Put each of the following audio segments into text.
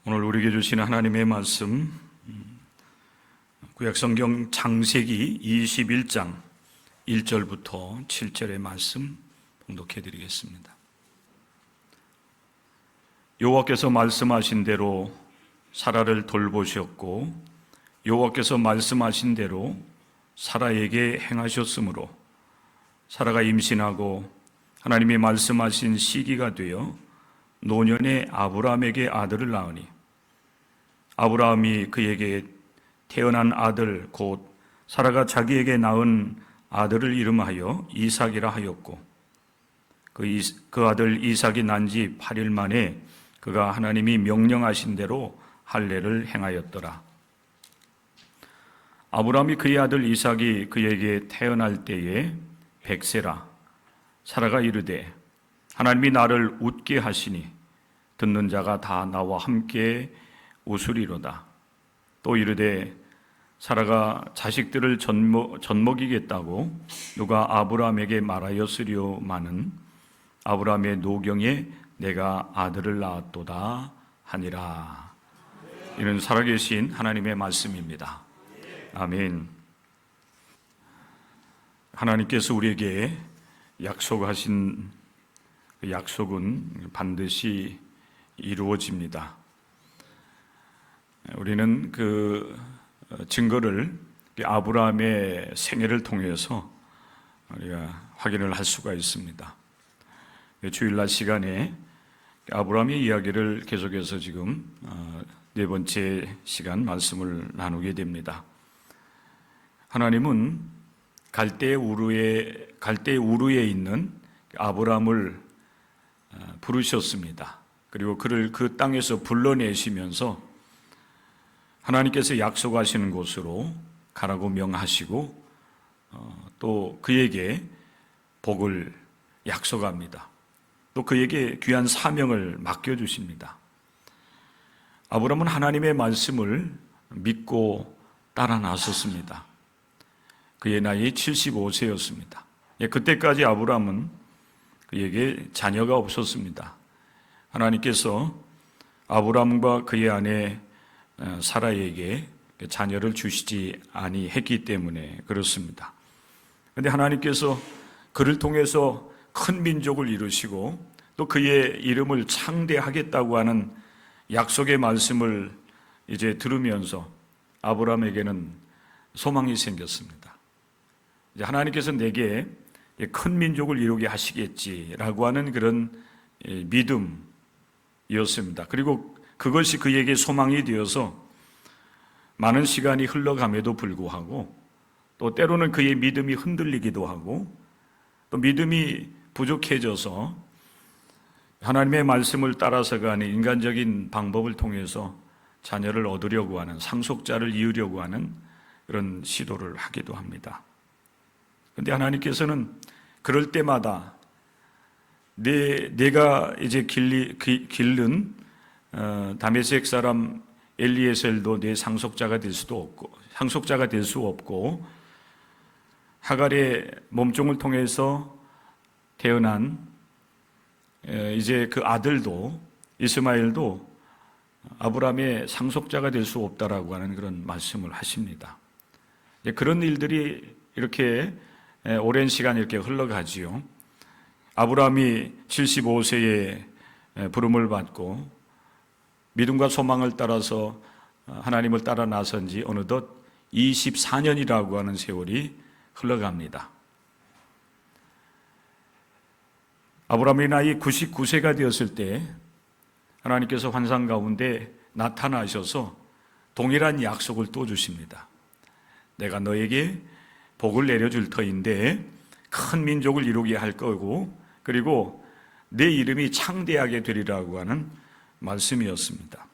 오늘 우리에게 주시는 하나님의 말씀, 구약성경 창세기 21장 1절부터 7절의 말씀 봉독해 드리겠습니다. 여호와께서 말씀하신 대로 사라를 돌보셨고 여호와께서 말씀하신 대로 사라에게 행하셨으므로 사라가 임신하고 하나님이 말씀하신 시기가 되어 노년에 아브라함에게 아들을 낳으니 아브라함이 그에게 태어난 아들 곧 사라가 자기에게 낳은 아들을 이름하여 이삭이라 하였고 그 아들 이삭이 난 지 8일 만에 그가 하나님이 명령하신 대로 할례를 행하였더라. 아브라함이 그의 아들 이삭이 그에게 태어날 때에 100세라. 사라가 이르되 하나님이 나를 웃게 하시니 듣는 자가 다 나와 함께 웃으리로다. 또 이르되 사라가 자식들을 젖먹이겠다고 누가 아브라함에게 말하였으리오마는 아브라함의 노경에 내가 아들을 낳았도다 하니라. 이는 살아계신 하나님의 말씀입니다. 아멘. 하나님께서 우리에게 약속하신 그 약속은 반드시 이루어집니다. 우리는 그 증거를 아브라함의 생애를 통해서 우리가 확인을 할 수가 있습니다. 주일날 시간에 아브라함의 이야기를 계속해서 지금 네 번째 시간 말씀을 나누게 됩니다. 하나님은 갈대 우르에 있는 아브라함을 부르셨습니다. 그리고 그를 그 땅에서 불러내시면서 하나님께서 약속하시는 곳으로 가라고 명하시고 또 그에게 복을 약속합니다. 또 그에게 귀한 사명을 맡겨주십니다. 아브라함은 하나님의 말씀을 믿고 따라 나섰습니다. 그의 나이 75세였습니다. 그때까지 아브라함은 그에게 자녀가 없었습니다. 하나님께서 아브라함과 그의 아내 사라에게 자녀를 주시지 아니했기 때문에 그렇습니다. 그런데 하나님께서 그를 통해서 큰 민족을 이루시고 또 그의 이름을 창대하겠다고 하는 약속의 말씀을 이제 들으면서 아브라함에게는 소망이 생겼습니다. 이제 하나님께서 내게 큰 민족을 이루게 하시겠지라고 하는 그런 믿음이었습니다. 그리고 그것이 그에게 소망이 되어서 많은 시간이 흘러감에도 불구하고 또 때로는 그의 믿음이 흔들리기도 하고 또 믿음이 부족해져서 하나님의 말씀을 따라서가 아닌 인간적인 방법을 통해서 자녀를 얻으려고 하는 상속자를 이으려고 하는 그런 시도를 하기도 합니다. 그런데 하나님께서는 그럴 때마다 내가 이제 기른 다메섹 사람 엘리에셀도 내 상속자가 될 수 없고 하갈의 몸종을 통해서 태어난 이제 그 아들도 이스마엘도 아브라함의 상속자가 될 수 없다라고 하는 그런 말씀을 하십니다. 그런 일들이 이렇게 오랜 시간 이렇게 흘러가지요. 아브라함이 75세에 부름을 받고 믿음과 소망을 따라서 하나님을 따라 나선 지 어느덧 24년이라고 하는 세월이 흘러갑니다. 아브라함의 나이 99세가 되었을 때 하나님께서 환상 가운데 나타나셔서 동일한 약속을 또 주십니다. 내가 너에게 복을 내려줄 터인데 큰 민족을 이루게 할 거고 그리고 내 이름이 창대하게 되리라고 하는 말씀이었습니다.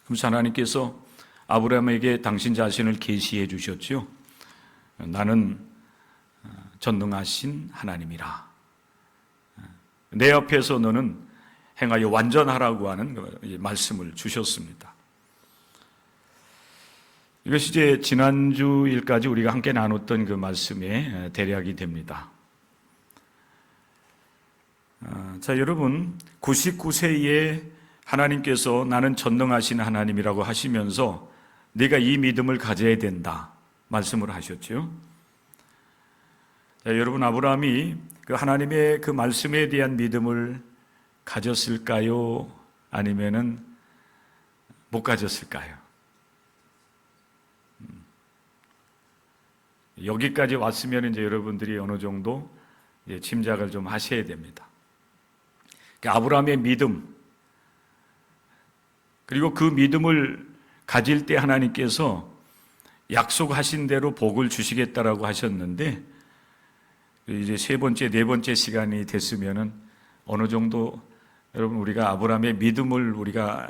그래서 하나님께서 아브라함에게 당신 자신을 계시해 주셨죠. 나는 전능하신 하나님이라. 내 앞에서 너는 행하여 완전하라고 하는 말씀을 주셨습니다. 이것이 이제 지난주일까지 우리가 함께 나눴던 그 말씀의 대략이 됩니다. 자, 여러분 99세에 하나님께서 나는 전능하신 하나님이라고 하시면서 네가 이 믿음을 가져야 된다 말씀을 하셨죠. 자, 여러분, 아브라함이 그 하나님의 그 말씀에 대한 믿음을 가졌을까요? 아니면은 못 가졌을까요? 여기까지 왔으면 이제 여러분들이 어느 정도 짐작을 좀 하셔야 됩니다. 아브라함의 믿음, 그리고 그 믿음을 가질 때 하나님께서 약속하신 대로 복을 주시겠다라고 하셨는데, 이제 세 번째, 네 번째 시간이 됐으면은 어느 정도 여러분 우리가 아브라함의 믿음을 우리가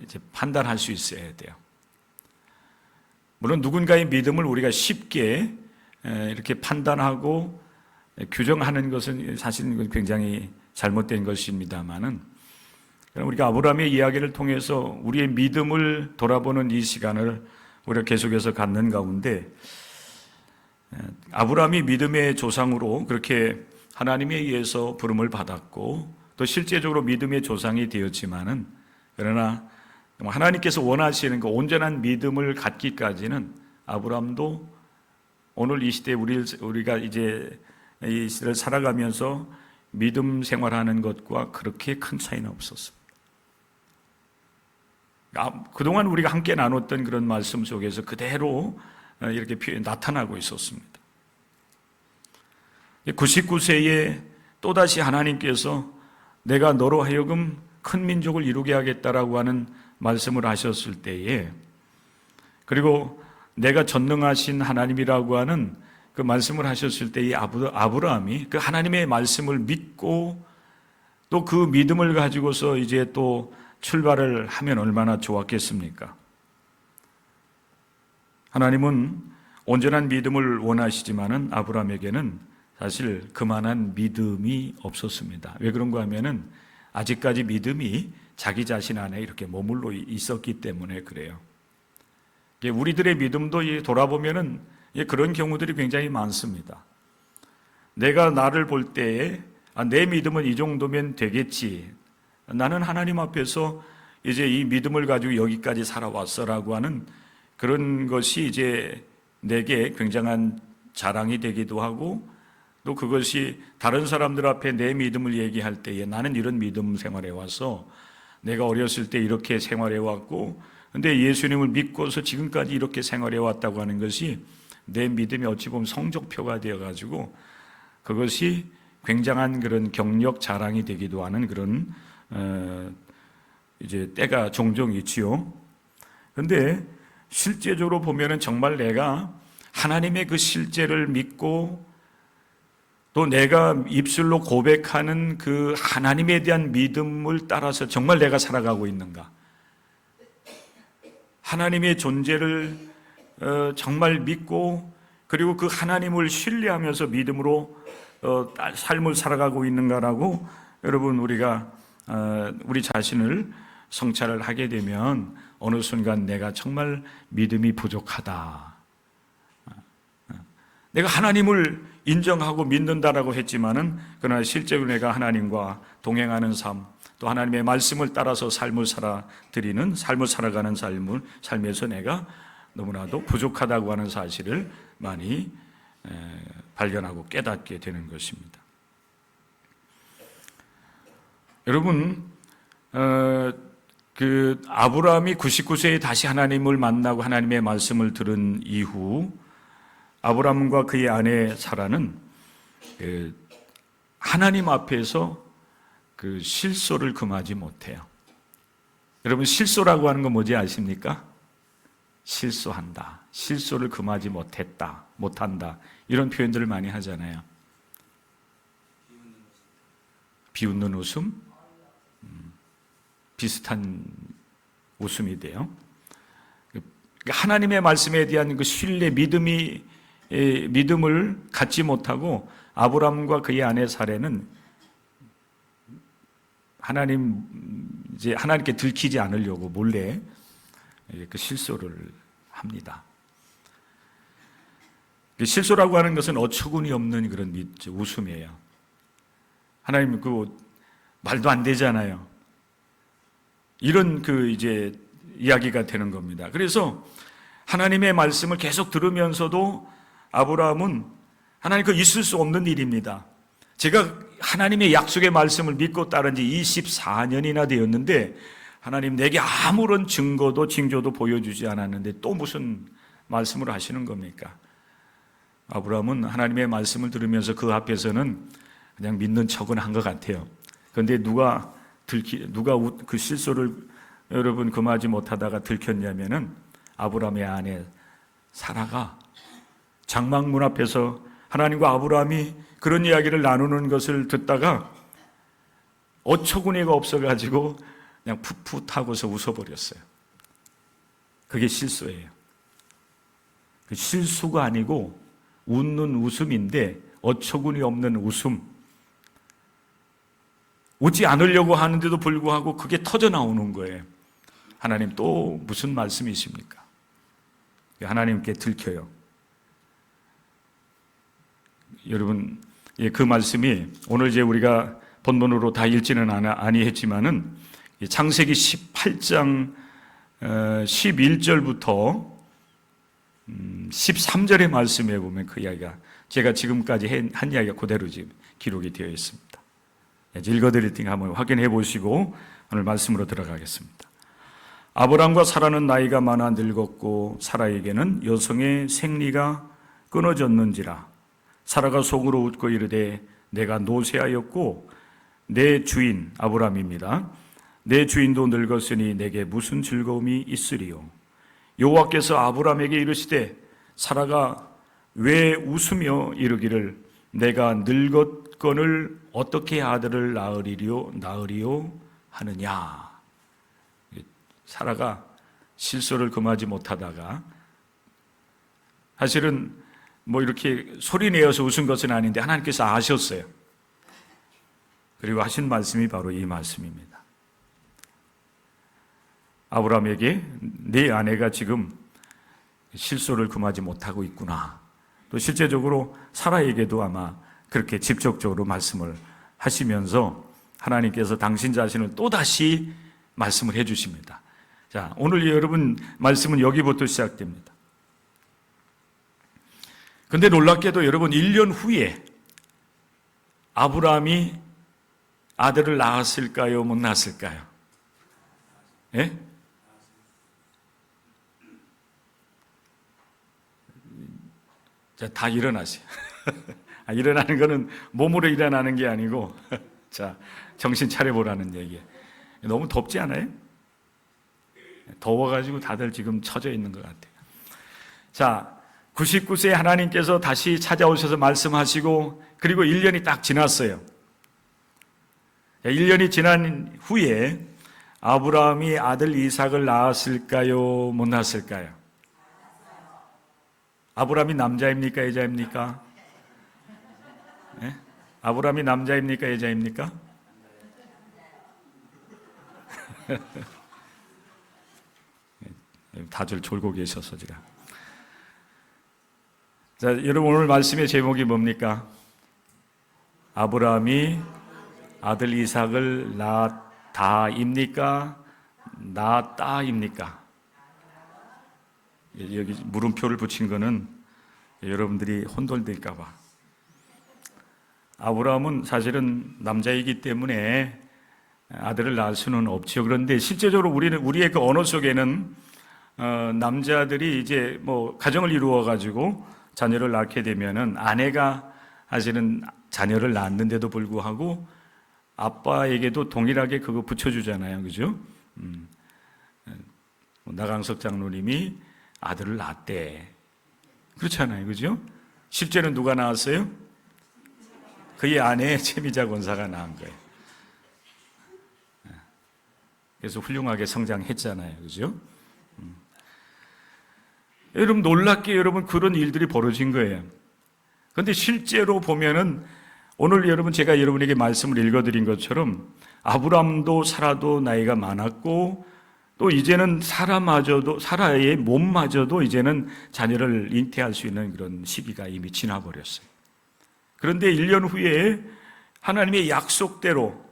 이제 판단할 수 있어야 돼요. 물론 누군가의 믿음을 우리가 쉽게 이렇게 판단하고 규정하는 것은 사실 굉장히 잘못된 것입니다만은, 우리가 아브라함의 이야기를 통해서 우리의 믿음을 돌아보는 이 시간을 우리가 계속해서 갖는 가운데, 아브라함이 믿음의 조상으로 그렇게 하나님에 의해서 부름을 받았고 또 실제적으로 믿음의 조상이 되었지만은, 그러나 하나님께서 원하시는 그 온전한 믿음을 갖기까지는 아브라함도 오늘 이 시대에 우리가 이제 이 시대를 살아가면서 믿음 생활하는 것과 그렇게 큰 차이는 없었습니다. 그동안 우리가 함께 나눴던 그런 말씀 속에서 그대로 이렇게 나타나고 있었습니다. 99세에 또다시 하나님께서 내가 너로 하여금 큰 민족을 이루게 하겠다라고 하는 말씀을 하셨을 때에, 그리고 내가 전능하신 하나님이라고 하는 그 말씀을 하셨을 때 이 아브라함이 그 하나님의 말씀을 믿고 또 그 믿음을 가지고서 이제 또 출발을 하면 얼마나 좋았겠습니까? 하나님은 온전한 믿음을 원하시지만은 아브라함에게는 사실 그만한 믿음이 없었습니다. 왜 그런가 하면은 아직까지 믿음이 자기 자신 안에 이렇게 머물러 있었기 때문에 그래요. 우리들의 믿음도 돌아보면은 그런 경우들이 굉장히 많습니다. 내가 나를 볼 때에 내 믿음은 이 정도면 되겠지. 나는 하나님 앞에서 이제 이 믿음을 가지고 여기까지 살아왔어라고 하는 그런 것이 이제 내게 굉장한 자랑이 되기도 하고, 또 그것이 다른 사람들 앞에 내 믿음을 얘기할 때에 나는 이런 믿음 생활해 와서 내가 어렸을 때 이렇게 생활해 왔고, 근데 예수님을 믿고서 지금까지 이렇게 생활해 왔다고 하는 것이 내 믿음이 어찌 보면 성적표가 되어 가지고 그것이 굉장한 그런 경력 자랑이 되기도 하는 그런 이제 때가 종종 있지요. 그런데 실제적으로 보면은 정말 내가 하나님의 그 실제를 믿고 또 내가 입술로 고백하는 그 하나님에 대한 믿음을 따라서 정말 내가 살아가고 있는가? 하나님의 존재를 정말 믿고 그리고 그 하나님을 신뢰하면서 믿음으로 삶을 살아가고 있는가라고 여러분 우리가 우리 자신을 성찰을 하게 되면 어느 순간 내가 정말 믿음이 부족하다. 내가 하나님을 인정하고 믿는다라고 했지만은 그러나 실제로 내가 하나님과 동행하는 삶, 또 하나님의 말씀을 따라서 삶을 살아가는 삶에서 내가 너무나도 부족하다고 하는 사실을 많이 발견하고 깨닫게 되는 것입니다. 여러분, 그 아브라함이 99세에 다시 하나님을 만나고 하나님의 말씀을 들은 이후 아브라함과 그의 아내 사라는 하나님 앞에서 그 실소를 금하지 못해요. 여러분, 실소라고 하는 건 뭔지 아십니까? 실소한다, 실소를 금하지 못했다, 못한다, 이런 표현들을 많이 하잖아요. 비웃는 웃음? 비슷한 웃음이 돼요. 하나님의 말씀에 대한 그 신뢰, 믿음을 갖지 못하고 아브라함과 그의 아내 사례는 하나님께 들키지 않으려고 몰래 그 실소를 합니다. 실소라고 하는 것은 어처구니 없는 그런 웃음이에요. 하나님 그 말도 안 되잖아요. 이런 이제 이야기가 되는 겁니다. 그래서 하나님의 말씀을 계속 들으면서도 아브라함은 하나님 있을 수 없는 일입니다. 제가 하나님의 약속의 말씀을 믿고 따른 지 24년이나 되었는데 하나님 내게 아무런 증거도 징조도 보여주지 않았는데 또 무슨 말씀을 하시는 겁니까? 아브라함은 하나님의 말씀을 들으면서 그 앞에서는 그냥 믿는 척은 한 것 같아요. 그런데 누가 그 실수를 여러분 금하지 못하다가 들켰냐면은 아브라함의 아내 사라가 장막문 앞에서 하나님과 아브라함이 그런 이야기를 나누는 것을 듣다가 어처구니가 없어가지고 그냥 풋풋하고서 웃어버렸어요. 그게 실수예요. 그 실수가 아니고 웃는 웃음인데 어처구니 없는 웃음. 웃지 않으려고 하는데도 불구하고 그게 터져 나오는 거예요. 하나님 또 무슨 말씀이십니까? 하나님께 들켜요. 여러분, 그 말씀이 오늘 이제 우리가 본문으로 다 읽지는 아니했지만은 창세기 18장 11절부터 13절의 말씀에 보면 그 이야기가 제가 지금까지 한 이야기가 그대로 지금 기록이 되어 있습니다. 읽어드릴 테니 한번 확인해 보시고 오늘 말씀으로 들어가겠습니다. 아브람과 사라는 나이가 많아 늙었고 사라에게는 여성의 생리가 끊어졌는지라 사라가 속으로 웃고 이르되 내가 노쇠하였고 내 주인 아브람입니다. 내 주인도 늙었으니 내게 무슨 즐거움이 있으리요. 여호와께서 아브람에게 이르시되 사라가 왜 웃으며 이르기를 내가 늙었거늘 어떻게 아들을 낳으리요 하느냐. 사라가 실수를 금하지 못하다가 사실은 이렇게 소리 내어서 웃은 것은 아닌데 하나님께서 아셨어요. 그리고 하신 말씀이 바로 이 말씀입니다. 아브라함에게 네 아내가 지금 실수를 금하지 못하고 있구나. 또 실제적으로 사라에게도 아마 그렇게 직접적으로 말씀을 하시면서 하나님께서 당신 자신을 또다시 말씀을 해 주십니다. 자, 오늘 여러분 말씀은 여기부터 시작됩니다. 근데 놀랍게도 여러분 1년 후에 아브라함이 아들을 낳았을까요? 못 낳았을까요? 예? 자, 다 일어나세요. 일어나는 거는 몸으로 일어나는 게 아니고 자, 정신 차려보라는 얘기예요. 너무 덥지 않아요? 더워가지고 다들 지금 처져 있는 것 같아요. 자, 99세 하나님께서 다시 찾아오셔서 말씀하시고 그리고 1년이 딱 지났어요. 1년이 지난 후에 아브라함이 아들 이삭을 낳았을까요? 못 낳았을까요? 아브라함이 남자입니까? 여자입니까? 네? 아브라함이 남자입니까? 여자입니까? 다들 졸고 계셔서 제가. 자, 여러분 오늘 말씀의 제목이 뭡니까? 아브라함이 아들 이삭을 낳았다입니까? 낳았다입니까? 여기 물음표를 붙인 거는 여러분들이 혼돈될까 봐. 아브라함은 사실은 남자이기 때문에 아들을 낳을 수는 없죠. 그런데 실제적으로 우리의 그 언어 속에는 남자들이 이제 가정을 이루어 가지고 자녀를 낳게 되면은 아내가 사실은 자녀를 낳았는데도 불구하고 아빠에게도 동일하게 그거 붙여주잖아요, 그죠? 나강석 장로님이 아들을 낳았대. 그렇잖아요, 그죠? 실제는 누가 낳았어요? 그의 아내 최미자 권사가 낳은 거예요. 그래서 훌륭하게 성장했잖아요, 그죠? 여러분 놀랍게 여러분 그런 일들이 벌어진 거예요. 그런데 실제로 보면은 오늘 여러분 제가 여러분에게 말씀을 읽어드린 것처럼 아브람도 사라도 나이가 많았고 또 이제는 사라의 몸마저도 이제는 자녀를 잉태할 수 있는 그런 시기가 이미 지나버렸어요. 그런데 1년 후에 하나님의 약속대로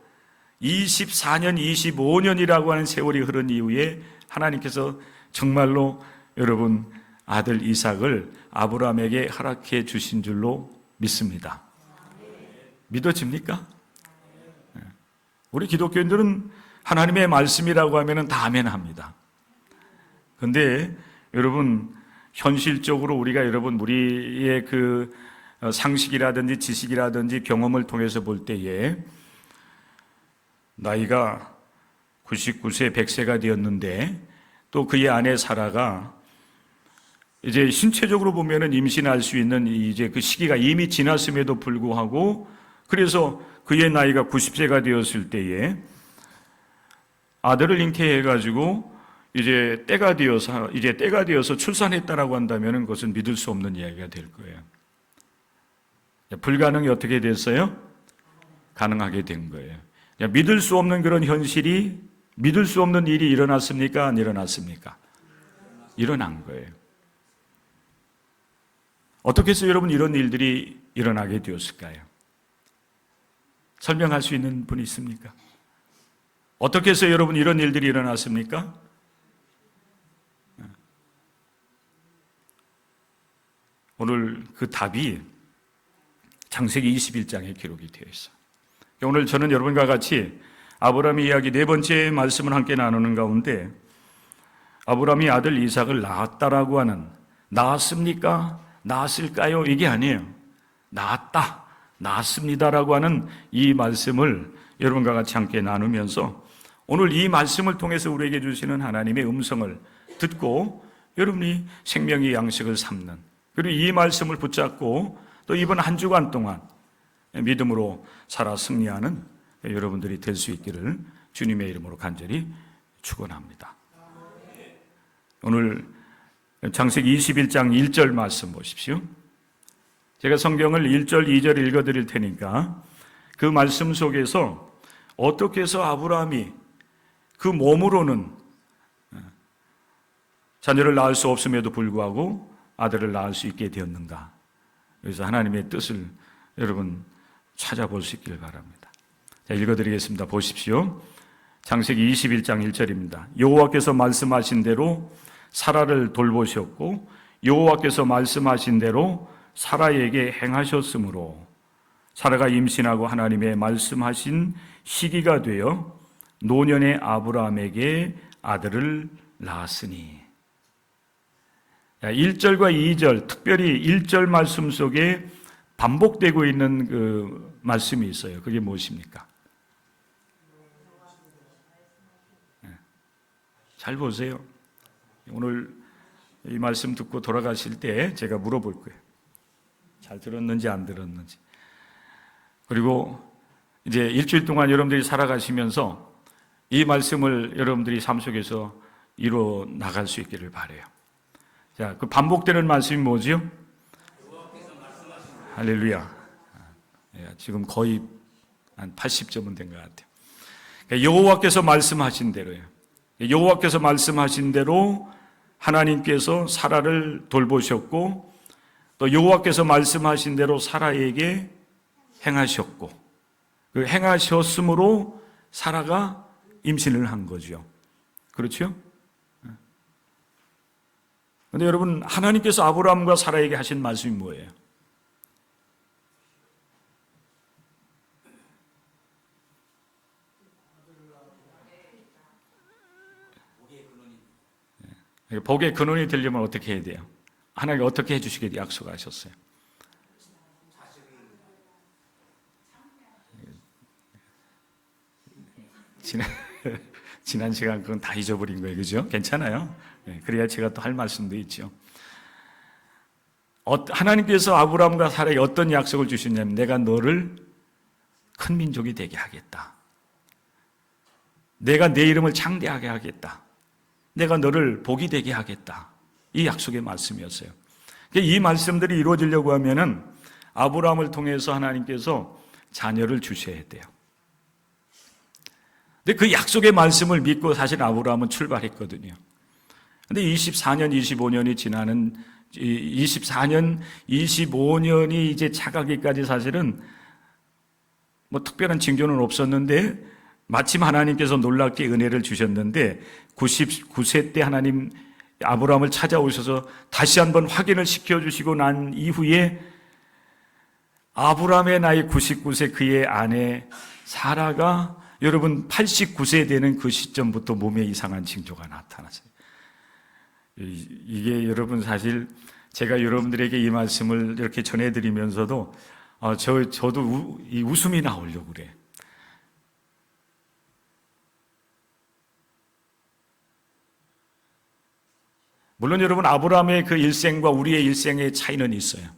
24년, 25년이라고 하는 세월이 흐른 이후에 하나님께서 정말로 여러분 아들 이삭을 아브라함에게 허락해 주신 줄로 믿습니다. 믿어집니까? 우리 기독교인들은 하나님의 말씀이라고 하면 다 아멘합니다. 그런데 여러분 현실적으로 우리가 우리의 그 상식이라든지 지식이라든지 경험을 통해서 볼 때에 나이가 99세, 100세가 되었는데 또 그의 아내 사라가 이제 신체적으로 보면은 임신할 수 있는 이제 그 시기가 이미 지났음에도 불구하고 그래서 그의 나이가 90세가 되었을 때에 아들을 잉태해가지고 이제 때가 되어서 출산했다라고 한다면은 그것은 믿을 수 없는 이야기가 될 거예요. 불가능이 어떻게 됐어요? 가능하게 된 거예요. 믿을 수 없는 그런 현실이, 믿을 수 없는 일이 일어났습니까? 안 일어났습니까? 일어난 거예요. 어떻게 해서 여러분 이런 일들이 일어나게 되었을까요? 설명할 수 있는 분이 있습니까? 어떻게 해서 여러분 이런 일들이 일어났습니까? 오늘 그 답이 창세기 21장에 기록이 되어 있어요. 오늘 저는 여러분과 같이 아브라함의 이야기 네 번째 말씀을 함께 나누는 가운데 아브라함이 아들 이삭을 낳았다라고 하는, 낳았습니까? 낳았을까요? 이게 아니에요. 낳았다, 낳았습니다라고 하는 이 말씀을 여러분과 같이 함께 나누면서 오늘 이 말씀을 통해서 우리에게 주시는 하나님의 음성을 듣고 여러분이 생명의 양식을 삼는, 그리고 이 말씀을 붙잡고 또 이번 한 주간 동안 믿음으로 살아 승리하는 여러분들이 될 수 있기를 주님의 이름으로 간절히 축원합니다. 오늘 창세기 21장 1절 말씀 보십시오. 제가 성경을 1절, 2절 읽어드릴 테니까 그 말씀 속에서 어떻게 해서 아브라함이 그 몸으로는 자녀를 낳을 수 없음에도 불구하고 아들을 낳을 수 있게 되었는가. 그래서 하나님의 뜻을 여러분 찾아볼 수 있기를 바랍니다. 자, 읽어드리겠습니다. 보십시오. 창세기 21장 1절입니다. 여호와께서 말씀하신 대로 사라를 돌보셨고 여호와께서 말씀하신 대로 사라에게 행하셨으므로 사라가 임신하고 하나님의 말씀하신 시기가 되어 노년의 아브라함에게 아들을 낳았으니. 1절과 2절, 특별히 1절 말씀 속에 반복되고 있는 그 말씀이 있어요. 그게 무엇입니까? 잘 보세요. 오늘 이 말씀 듣고 돌아가실 때 제가 물어볼 거예요. 잘 들었는지 안 들었는지. 그리고 이제 일주일 동안 여러분들이 살아가시면서 이 말씀을 여러분들이 삶 속에서 이루어 나갈 수 있기를 바라요. 자, 그 반복되는 말씀이 뭐죠? 할렐루야. 지금 거의 한 80점은 된 것 같아요. 여호와께서 말씀하신 대로요. 여호와께서 말씀하신 대로 하나님께서 사라를 돌보셨고 또 여호와께서 말씀하신 대로 사라에게 행하셨고 그 행하셨으므로 사라가 임신을 한 거죠. 그렇죠? 그런데 여러분 하나님께서 아브라함과 사라에게 하신 말씀이 뭐예요? 복의 근원이 되려면 어떻게 해야 돼요? 하나님이 어떻게 해주시게 약속하셨어요? 지난 시간 그건 다 잊어버린 거예요. 그죠? 괜찮아요? 그래야 제가 또 할 말씀도 있죠. 하나님께서 아브라함과 사라에게 어떤 약속을 주셨냐면 내가 너를 큰 민족이 되게 하겠다. 내가 내 이름을 창대하게 하겠다. 내가 너를 복이 되게 하겠다. 이 약속의 말씀이었어요. 이 말씀들이 이루어지려고 하면은 아브라함을 통해서 하나님께서 자녀를 주셔야 돼요. 근데 그 약속의 말씀을 믿고 사실 아브라함은 출발했거든요. 근데 24년, 25년이 지나는 24년, 25년이 이제 차가기까지 사실은 뭐 특별한 징조는 없었는데 마침 하나님께서 놀랍게 은혜를 주셨는데 99세 때 하나님 아브라함을 찾아오셔서 다시 한번 확인을 시켜주시고 난 이후에 아브라함의 나이 99세 그의 아내 사라가 여러분 89세 되는 그 시점부터 몸에 이상한 징조가 나타났어요. 이게 여러분 사실 제가 여러분들에게 이 말씀을 이렇게 전해드리면서도 저도 웃음이 나오려고 그래. 물론 여러분 아브라함의 그 일생과 우리의 일생의 차이는 있어요.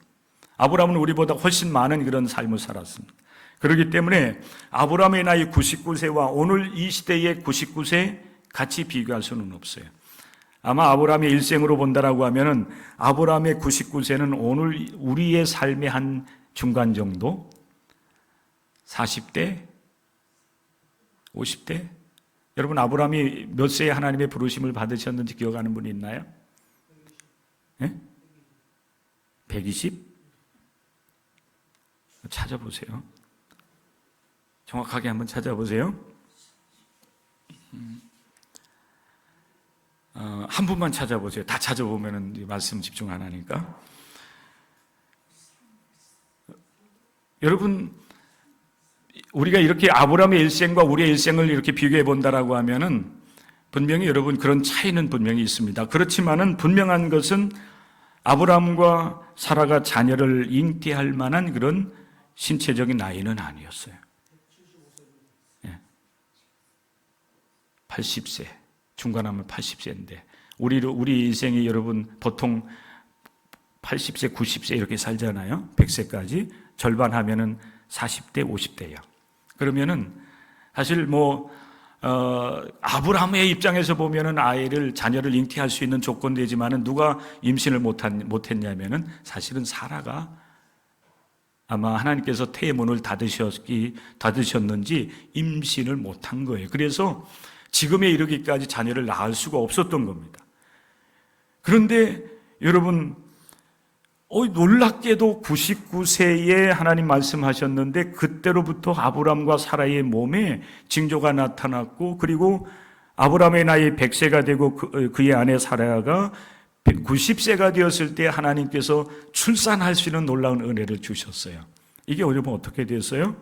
아브라함은 우리보다 훨씬 많은 그런 삶을 살았습니다. 그렇기 때문에 아브라함의 나이 99세와 오늘 이 시대의 99세 같이 비교할 수는 없어요. 아마 아브라함의 일생으로 본다라고 하면은 아브라함의 99세는 오늘 우리의 삶의 한 중간 정도? 40대? 50대? 여러분 아브라함이 몇 세에 하나님의 부르심을 받으셨는지 기억하는 분이 있나요? 네? 120? 찾아보세요. 정확하게 한번 찾아보세요. 한 분만 찾아보세요. 다 찾아보면 말씀 집중 안 하니까. 여러분, 우리가 이렇게 아브라함의 일생과 우리의 일생을 이렇게 비교해 본다라고 하면은 분명히 여러분 그런 차이는 분명히 있습니다. 그렇지만은 분명한 것은 아브라함과 사라가 자녀를 잉태할 만한 그런 신체적인 나이는 아니었어요. 80세, 중간하면 80세인데 우리 인생이 여러분 보통 80세, 90세 이렇게 살잖아요. 100세까지 절반 하면은 40대, 50대예요. 그러면은 사실 아브라함의 입장에서 보면은 자녀를 잉태할 수 있는 조건되지만은 누가 임신을 못했냐면은 사실은 사라가 아마 하나님께서 태의 문을 닫으셨는지 임신을 못한 거예요. 그래서 지금에 이르기까지 자녀를 낳을 수가 없었던 겁니다. 그런데 여러분, 놀랍게도 99세에 하나님 말씀하셨는데 그때로부터 아브라함과 사라의 몸에 징조가 나타났고 그리고 아브라함의 나이 100세가 되고 그의 아내 사라가 90세가 되었을 때 하나님께서 출산할 수 있는 놀라운 은혜를 주셨어요. 이게 여러분 어떻게 됐어요?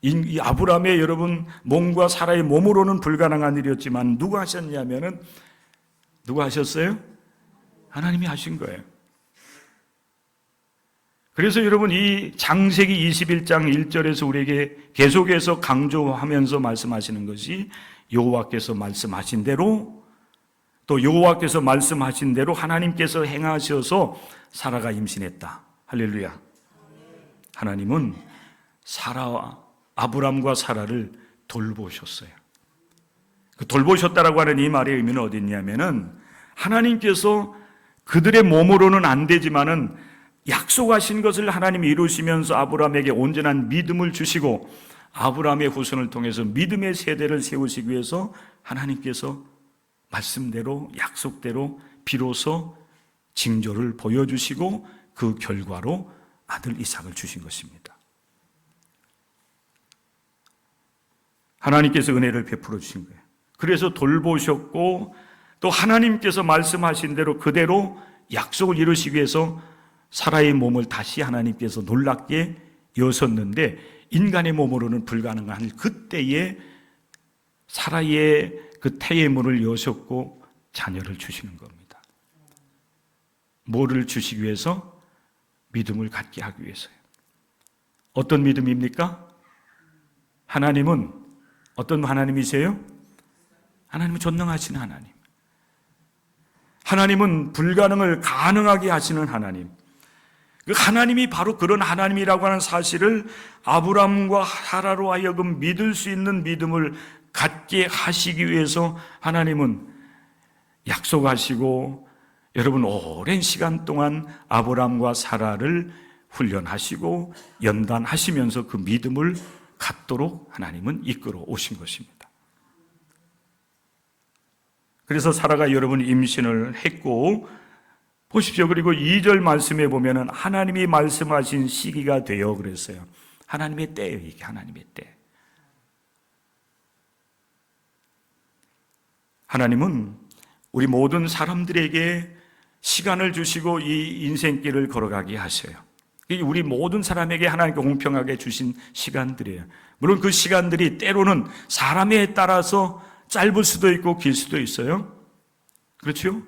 이 아브라함의 여러분 몸과 사라의 몸으로는 불가능한 일이었지만 누가 하셨냐면은 누가 하셨어요? 하나님이 하신 거예요. 그래서 여러분 이 창세기 21장 1절에서 우리에게 계속해서 강조하면서 말씀하시는 것이 여호와께서 말씀하신 대로 또 여호와께서 말씀하신 대로 하나님께서 행하셔서 사라가 임신했다. 할렐루야. 하나님은 아브람과 사라를 돌보셨어요. 그 돌보셨다라고 하는 이 말의 의미는 어디 있냐면은 하나님께서 그들의 몸으로는 안 되지만은 약속하신 것을 하나님이 이루시면서 아브라함에게 온전한 믿음을 주시고 아브라함의 후손을 통해서 믿음의 세대를 세우시기 위해서 하나님께서 말씀대로 약속대로 비로소 징조를 보여주시고 그 결과로 아들 이삭을 주신 것입니다. 하나님께서 은혜를 베풀어 주신 거예요. 그래서 돌보셨고 또 하나님께서 말씀하신 대로 그대로 약속을 이루시기 위해서 사라의 몸을 다시 하나님께서 놀랍게 여셨는데 인간의 몸으로는 불가능한 그때에 사라의 그 태의 문을 여셨고 자녀를 주시는 겁니다. 뭐를 주시기 위해서? 믿음을 갖게 하기 위해서요. 어떤 믿음입니까? 하나님은 어떤 하나님이세요? 하나님은 전능하신 하나님. 하나님은 불가능을 가능하게 하시는 하나님. 그 하나님이 바로 그런 하나님이라고 하는 사실을 아브람과 사라로 하여금 믿을 수 있는 믿음을 갖게 하시기 위해서 하나님은 약속하시고 여러분 오랜 시간 동안 아브람과 사라를 훈련하시고 연단하시면서 그 믿음을 갖도록 하나님은 이끌어 오신 것입니다. 그래서 사라가 여러분 임신을 했고 보십시오. 그리고 2절 말씀에 보면은 하나님이 말씀하신 시기가 되어 그랬어요. 하나님의 때예요. 이게 하나님의 때. 하나님은 우리 모든 사람들에게 시간을 주시고 이 인생길을 걸어가게 하셔요. 우리 모든 사람에게 하나님께 공평하게 주신 시간들이에요. 물론 그 시간들이 때로는 사람에 따라서 짧을 수도 있고 길 수도 있어요. 그렇죠?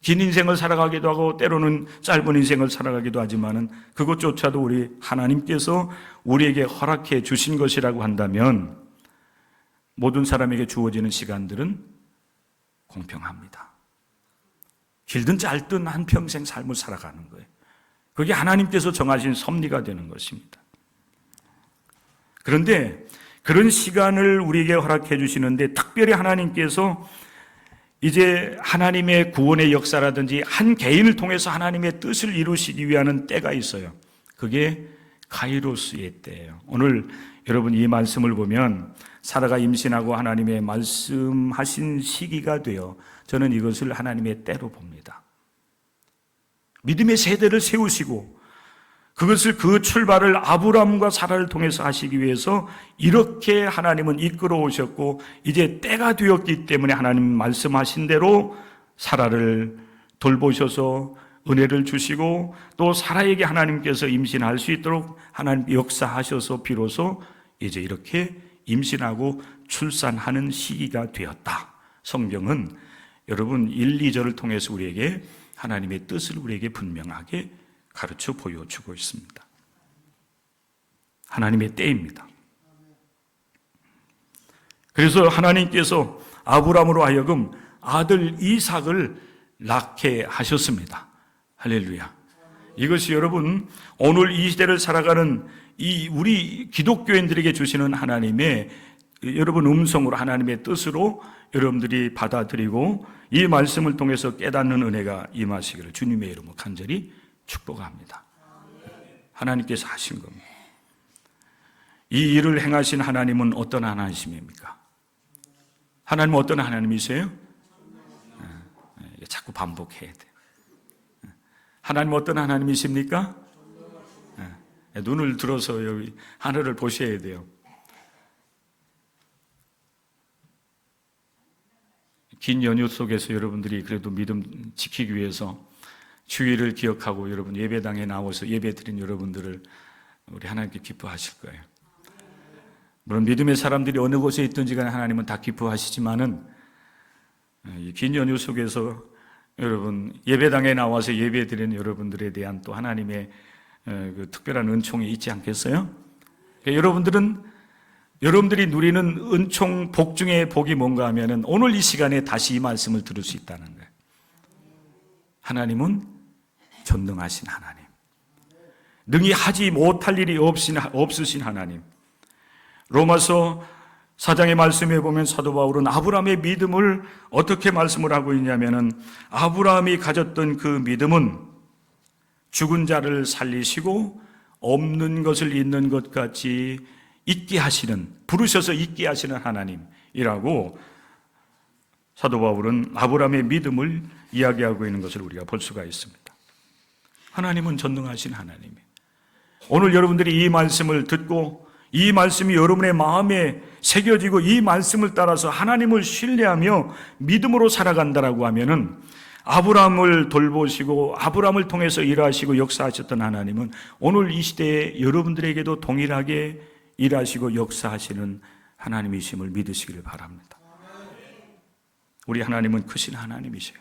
긴 인생을 살아가기도 하고 때로는 짧은 인생을 살아가기도 하지만은 그것조차도 우리 하나님께서 우리에게 허락해 주신 것이라고 한다면 모든 사람에게 주어지는 시간들은 공평합니다. 길든 짧든 한평생 삶을 살아가는 거예요. 그게 하나님께서 정하신 섭리가 되는 것입니다. 그런데 그런 시간을 우리에게 허락해 주시는데 특별히 하나님께서 이제 하나님의 구원의 역사라든지 한 개인을 통해서 하나님의 뜻을 이루시기 위한 때가 있어요. 그게 카이로스의 때예요. 오늘 여러분 이 말씀을 보면 사라가 임신하고 하나님의 말씀하신 시기가 되어 저는 이것을 하나님의 때로 봅니다. 믿음의 세대를 세우시고 그것을 그 출발을 아브라함과 사라를 통해서 하시기 위해서 이렇게 하나님은 이끌어 오셨고 이제 때가 되었기 때문에 하나님 말씀하신 대로 사라를 돌보셔서 은혜를 주시고 또 사라에게 하나님께서 임신할 수 있도록 하나님 역사하셔서 비로소 이제 이렇게 임신하고 출산하는 시기가 되었다. 성경은 여러분 1, 2절을 통해서 우리에게 하나님의 뜻을 우리에게 분명하게 가르쳐 보여주고 있습니다. 하나님의 때입니다. 그래서 하나님께서 아브라함으로 하여금 아들 이삭을 낳게 하셨습니다. 할렐루야. 이것이 여러분 오늘 이 시대를 살아가는 이 우리 기독교인들에게 주시는 하나님의 여러분 음성으로 하나님의 뜻으로 여러분들이 받아들이고 이 말씀을 통해서 깨닫는 은혜가 임하시기를 주님의 이름으로 간절히 축복합니다. 하나님께서 하신 겁니다. 이 일을 행하신 하나님은 어떤 하나님입니까? 하나님은 어떤 하나님이세요? 자꾸 반복해야 돼요. 하나님은 어떤 하나님이십니까? 눈을 들어서 여기 하늘을 보셔야 돼요. 긴 연휴 속에서 여러분들이 그래도 믿음 지키기 위해서 주일을 기억하고 여러분 예배당에 나와서 예배드린 여러분들을 우리 하나님께 기뻐하실 거예요. 물론 믿음의 사람들이 어느 곳에 있든지 간에 하나님은 다 기뻐하시지만은 이 긴 연휴 속에서 여러분 예배당에 나와서 예배드리는 여러분들에 대한 또 하나님의 그 특별한 은총이 있지 않겠어요? 그러니까 여러분들이 누리는 은총 복 중에 복이 뭔가 하면은 오늘 이 시간에 다시 이 말씀을 들을 수 있다는 거예요. 하나님은 전능하신 하나님, 능히 하지 못할 일이 없으신 하나님. 로마서 4장의 말씀에 보면 사도 바울은 아브라함의 믿음을 어떻게 말씀을 하고 있냐면은 아브라함이 가졌던 그 믿음은 죽은 자를 살리시고 없는 것을 있는 것 같이 있게 하시는, 부르셔서 있게 하시는 하나님이라고 사도 바울은 아브라함의 믿음을 이야기하고 있는 것을 우리가 볼 수가 있습니다. 하나님은 전능하신 하나님이에요. 오늘 여러분들이 이 말씀을 듣고 이 말씀이 여러분의 마음에 새겨지고 이 말씀을 따라서 하나님을 신뢰하며 믿음으로 살아간다라고 하면은 아브라함을 돌보시고 아브라함을 통해서 일하시고 역사하셨던 하나님은 오늘 이 시대에 여러분들에게도 동일하게 일하시고 역사하시는 하나님이심을 믿으시기를 바랍니다. 우리 하나님은 크신 하나님이세요.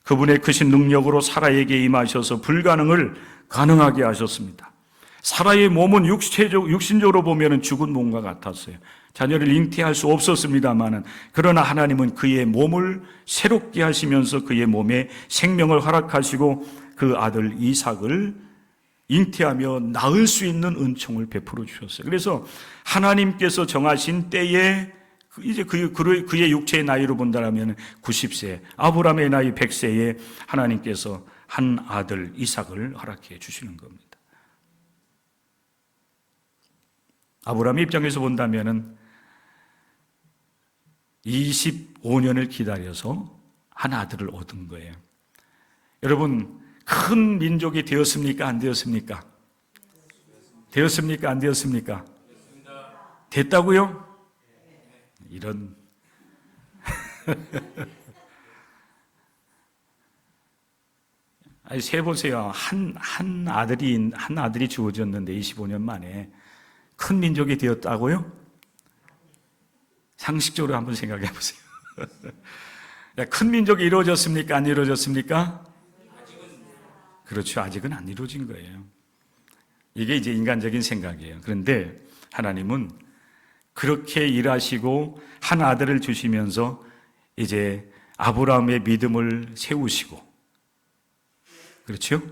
그분의 크신 능력으로 사라에게 임하셔서 불가능을 가능하게 하셨습니다. 사라의 몸은 육신적으로 보면 죽은 몸과 같았어요. 자녀를 잉태할 수 없었습니다만은 그러나 하나님은 그의 몸을 새롭게 하시면서 그의 몸에 생명을 허락하시고 그 아들 이삭을 잉태하며 낳을 수 있는 은총을 베풀어 주셨어요. 그래서 하나님께서 정하신 때에 이제 그의 육체의 나이로 본다면 90세, 아브라함의 나이 100세에 하나님께서 한 아들 이삭을 허락해 주시는 겁니다. 아브라함의 입장에서 본다면 25년을 기다려서 한 아들을 얻은 거예요. 여러분, 큰 민족이 되었습니까? 안 되었습니까? 되었습니까? 안 되었습니까? 됐다고요? 이런 아니, 세보세요. 한 아들이 주어졌는데 25년 만에 큰 민족이 되었다고요? 상식적으로 한번 생각해 보세요. 큰 민족이 이루어졌습니까? 안 이루어졌습니까? 그렇죠. 아직은 안 이루어진 거예요. 이게 이제 인간적인 생각이에요. 그런데 하나님은 그렇게 일하시고 한 아들을 주시면서 이제 아브라함의 믿음을 세우시고, 그렇죠?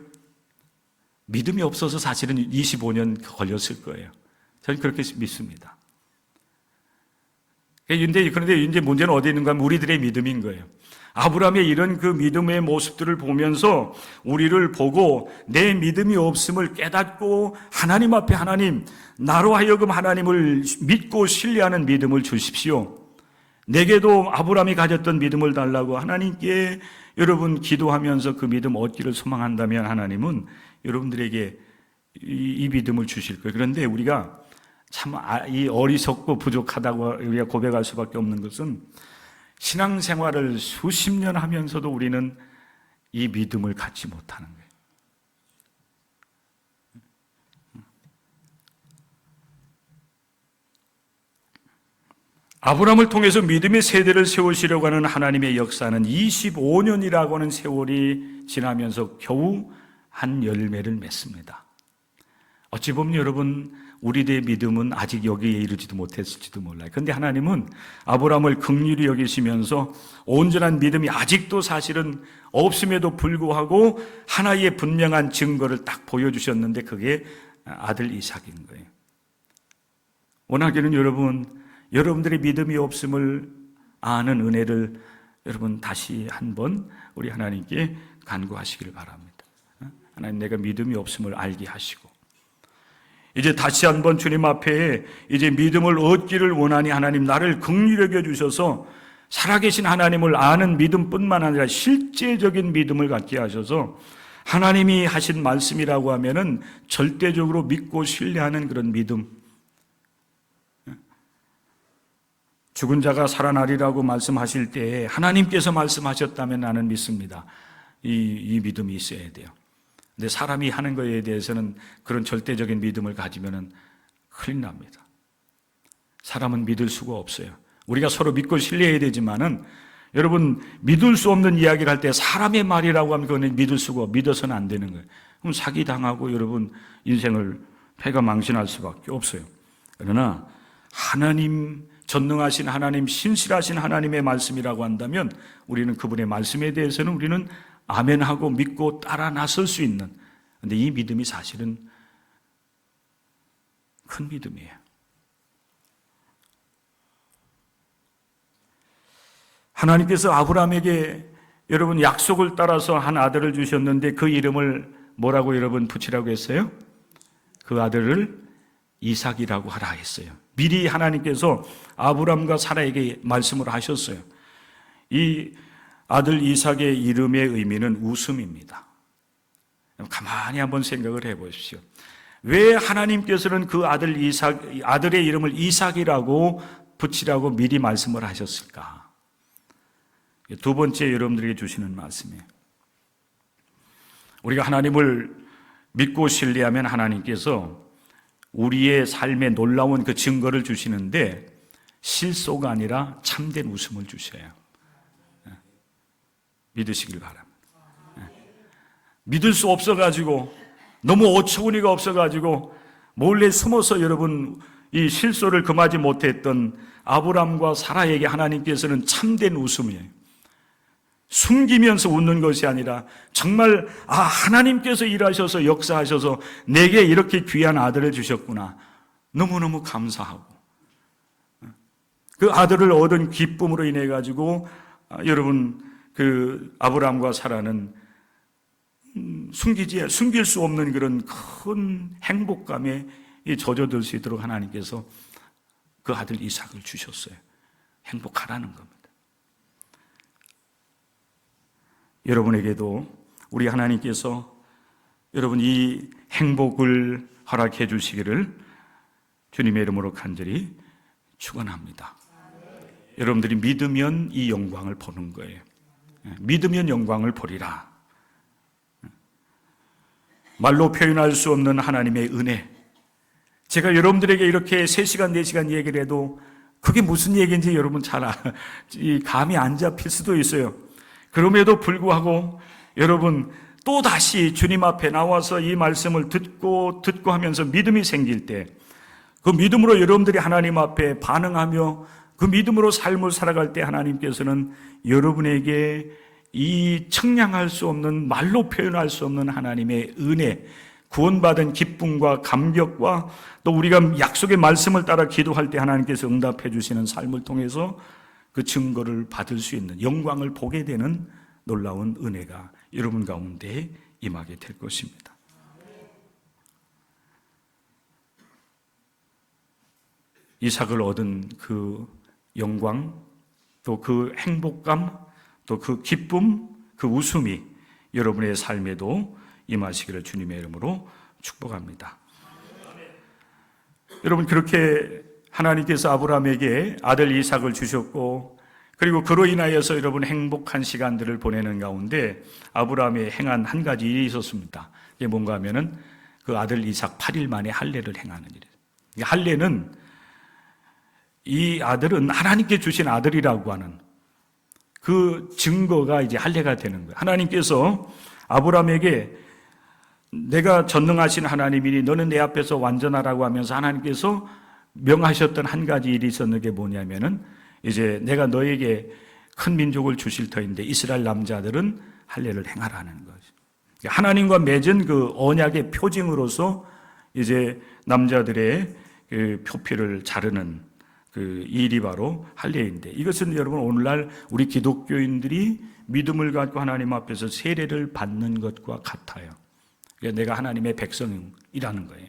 믿음이 없어서 사실은 25년 걸렸을 거예요. 저는 그렇게 믿습니다. 그런데 이제 문제는 어디 있는가 하면 우리들의 믿음인 거예요. 아브라함의 이런 그 믿음의 모습들을 보면서 우리를 보고 내 믿음이 없음을 깨닫고 하나님 앞에 하나님, 나로 하여금 하나님을 믿고 신뢰하는 믿음을 주십시오. 내게도 아브라함이 가졌던 믿음을 달라고 하나님께 여러분 기도하면서 그 믿음 얻기를 소망한다면 하나님은 여러분들에게 이 믿음을 주실 거예요. 그런데 우리가 참 이 어리석고 부족하다고 우리가 고백할 수밖에 없는 것은 신앙생활을 수십 년 하면서도 우리는 이 믿음을 갖지 못하는 거예요. 아브라함을 통해서 믿음의 세대를 세우시려고 하는 하나님의 역사는 25년이라고 하는 세월이 지나면서 겨우 한 열매를 맺습니다. 어찌 보면 여러분 우리들의 믿음은 아직 여기에 이르지도 못했을지도 몰라요. 그런데 하나님은 아브라함을 긍휼히 여기시면서 온전한 믿음이 아직도 사실은 없음에도 불구하고 하나의 분명한 증거를 딱 보여주셨는데 그게 아들 이삭인 거예요. 원하기는 여러분들의 믿음이 없음을 아는 은혜를 여러분 다시 한번 우리 하나님께 간구하시기를 바랍니다. 하나님, 내가 믿음이 없음을 알게 하시고 이제 다시 한번 주님 앞에 이제 믿음을 얻기를 원하니 하나님 나를 긍휼히 여겨 주셔서 살아계신 하나님을 아는 믿음뿐만 아니라 실제적인 믿음을 갖게 하셔서 하나님이 하신 말씀이라고 하면은 절대적으로 믿고 신뢰하는 그런 믿음, 죽은 자가 살아나리라고 말씀하실 때에 하나님께서 말씀하셨다면 나는 믿습니다. 이 믿음이 있어야 돼요. 근데 사람이 하는 거에 대해서는 그런 절대적인 믿음을 가지면은 큰일 납니다. 사람은 믿을 수가 없어요. 우리가 서로 믿고 신뢰해야 되지만은 여러분 믿을 수 없는 이야기를 할 때 사람의 말이라고 하면 그거는 믿어서는 안 되는 거예요. 그럼 사기 당하고 여러분 인생을 패가 망신할 수밖에 없어요. 그러나 하나님 전능하신 하나님, 신실하신 하나님의 말씀이라고 한다면 우리는 그분의 말씀에 대해서는 우리는 아멘하고 믿고 따라 나설 수 있는, 그런데 이 믿음이 사실은 큰 믿음이에요. 하나님께서 아브라함에게 여러분 약속을 따라서 한 아들을 주셨는데 그 이름을 뭐라고 여러분 붙이라고 했어요? 그 아들을 이삭이라고 하라 했어요. 미리 하나님께서 아브라함과 사라에게 말씀을 하셨어요. 이 아들 이삭의 이름의 의미는 웃음입니다. 가만히 한번 생각을 해보십시오. 왜 하나님께서는 그 아들의 이름을 이삭이라고 붙이라고 미리 말씀을 하셨을까? 두 번째 여러분들에게 주시는 말씀이에요. 우리가 하나님을 믿고 신뢰하면 하나님께서 우리의 삶에 놀라운 그 증거를 주시는데 실소가 아니라 참된 웃음을 주셔요. 믿으시길 바랍니다. 믿을 수 없어가지고 너무 어처구니가 없어가지고 몰래 숨어서 여러분 이 실소를 금하지 못했던 아브람과 사라에게 하나님께서는 참된 웃음이에요. 숨기면서 웃는 것이 아니라 정말 하나님께서 일하셔서 역사하셔서 내게 이렇게 귀한 아들을 주셨구나. 너무너무 감사하고 그 아들을 얻은 기쁨으로 인해 가지고 여러분 그 아브라함과 사라는 숨길 수 없는 그런 큰 행복감에 젖어들 수 있도록 하나님께서 그 아들 이삭을 주셨어요. 행복하라는 겁니다. 여러분에게도 우리 하나님께서 여러분 이 행복을 허락해 주시기를 주님의 이름으로 간절히 축원합니다. 여러분들이 믿으면 이 영광을 보는 거예요. 믿으면 영광을 보리라. 말로 표현할 수 없는 하나님의 은혜. 제가 여러분들에게 이렇게 3시간, 4시간 얘기를 해도 그게 무슨 얘기인지 여러분 잘 감이 안 잡힐 수도 있어요. 그럼에도 불구하고 여러분 또 다시 주님 앞에 나와서 이 말씀을 듣고 하면서 믿음이 생길 때 그 믿음으로 여러분들이 하나님 앞에 반응하며 그 믿음으로 삶을 살아갈 때 하나님께서는 여러분에게 이 청량할 수 없는, 말로 표현할 수 없는 하나님의 은혜, 구원받은 기쁨과 감격과 또 우리가 약속의 말씀을 따라 기도할 때 하나님께서 응답해 주시는 삶을 통해서 그 증거를 받을 수 있는, 영광을 보게 되는 놀라운 은혜가 여러분 가운데 임하게 될 것입니다. 이삭을 얻은 그 영광, 또 그 행복감, 또 그 기쁨, 그 웃음이 여러분의 삶에도 임하시기를 주님의 이름으로 축복합니다. 여러분, 그렇게 하나님께서 아브라함에게 아들 이삭을 주셨고, 그리고 그로 인하여서 여러분 행복한 시간들을 보내는 가운데 아브라함이 행한 한 가지 일이 있었습니다. 이게 뭔가 하면은 그 아들 이삭 8일 만에 할례를 행하는 일이에요. 이 할례는, 이 아들은 하나님께 주신 아들이라고 하는 그 증거가 이제 할례가 되는 거예요. 하나님께서 아브라함에게 내가 전능하신 하나님이니 너는 내 앞에서 완전하라고 하면서 하나님께서 명하셨던 한 가지 일이 있었는 게 뭐냐면은 이제 내가 너에게 큰 민족을 주실 터인데 이스라엘 남자들은 할례를 행하라는 거죠. 하나님과 맺은 그 언약의 표징으로서 이제 남자들의 그 표피를 자르는 그 일이 바로 할례인데, 이것은 여러분 오늘날 우리 기독교인들이 믿음을 갖고 하나님 앞에서 세례를 받는 것과 같아요. 내가 하나님의 백성이라는 거예요.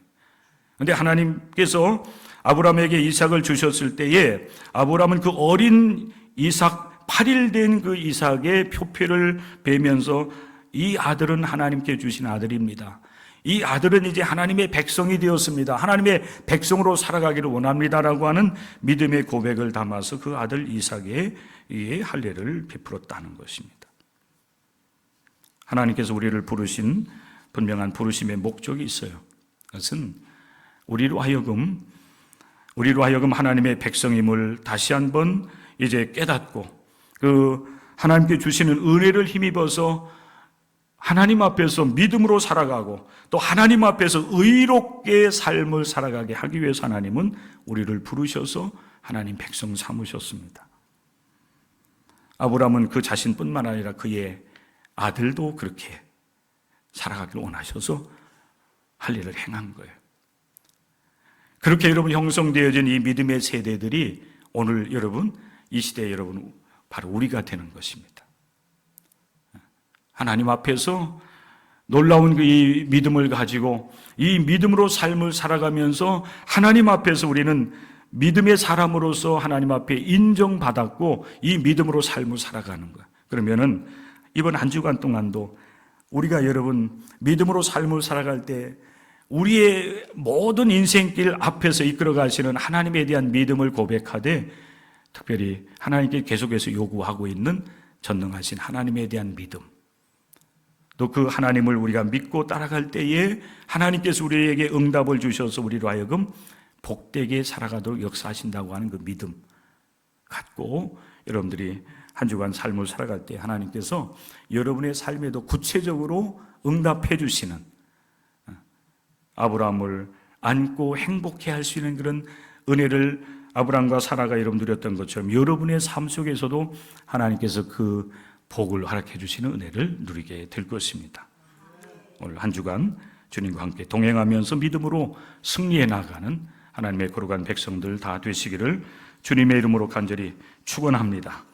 그런데 하나님께서 아브라함에게 이삭을 주셨을 때에 아브라함은 그 어린 이삭, 8일 된 그 이삭의 표피를 베면서 이 아들은 하나님께 주신 아들입니다. 이 아들은 이제 하나님의 백성이 되었습니다. 하나님의 백성으로 살아가기를 원합니다라고 하는 믿음의 고백을 담아서 그 아들 이삭의 할례를 베풀었다는 것입니다. 하나님께서 우리를 부르신 분명한 부르심의 목적이 있어요. 그것은 우리로 하여금 하나님의 백성임을 다시 한번 이제 깨닫고 그 하나님께 주시는 은혜를 힘입어서 하나님 앞에서 믿음으로 살아가고 또 하나님 앞에서 의롭게 삶을 살아가게 하기 위해서 하나님은 우리를 부르셔서 하나님 백성 삼으셨습니다. 아브라함은 그 자신뿐만 아니라 그의 아들도 그렇게 살아가기를 원하셔서 할례를 행한 거예요. 그렇게 여러분 형성되어진 이 믿음의 세대들이 오늘 여러분, 이 시대에 여러분 바로 우리가 되는 것입니다. 하나님 앞에서 놀라운 이 믿음을 가지고 이 믿음으로 삶을 살아가면서 하나님 앞에서 우리는 믿음의 사람으로서 하나님 앞에 인정받았고 이 믿음으로 삶을 살아가는 거예요. 그러면은 이번 한 주간 동안도 우리가 여러분 믿음으로 삶을 살아갈 때 우리의 모든 인생길 앞에서 이끌어 가시는 하나님에 대한 믿음을 고백하되, 특별히 하나님께 계속해서 요구하고 있는 전능하신 하나님에 대한 믿음, 또 그 하나님을 우리가 믿고 따라갈 때에 하나님께서 우리에게 응답을 주셔서 우리로 하여금 복되게 살아가도록 역사하신다고 하는 그 믿음 갖고 여러분들이 한 주간 삶을 살아갈 때 하나님께서 여러분의 삶에도 구체적으로 응답해 주시는, 아브라함을 안고 행복해 할 수 있는 그런 은혜를 아브라함과 사라가 여러분 누렸던 것처럼 여러분의 삶 속에서도 하나님께서 그 복을 허락해 주시는 은혜를 누리게 될 것입니다. 오늘 한 주간 주님과 함께 동행하면서 믿음으로 승리해 나가는 하나님의 거룩한 백성들 다 되시기를 주님의 이름으로 간절히 축원합니다.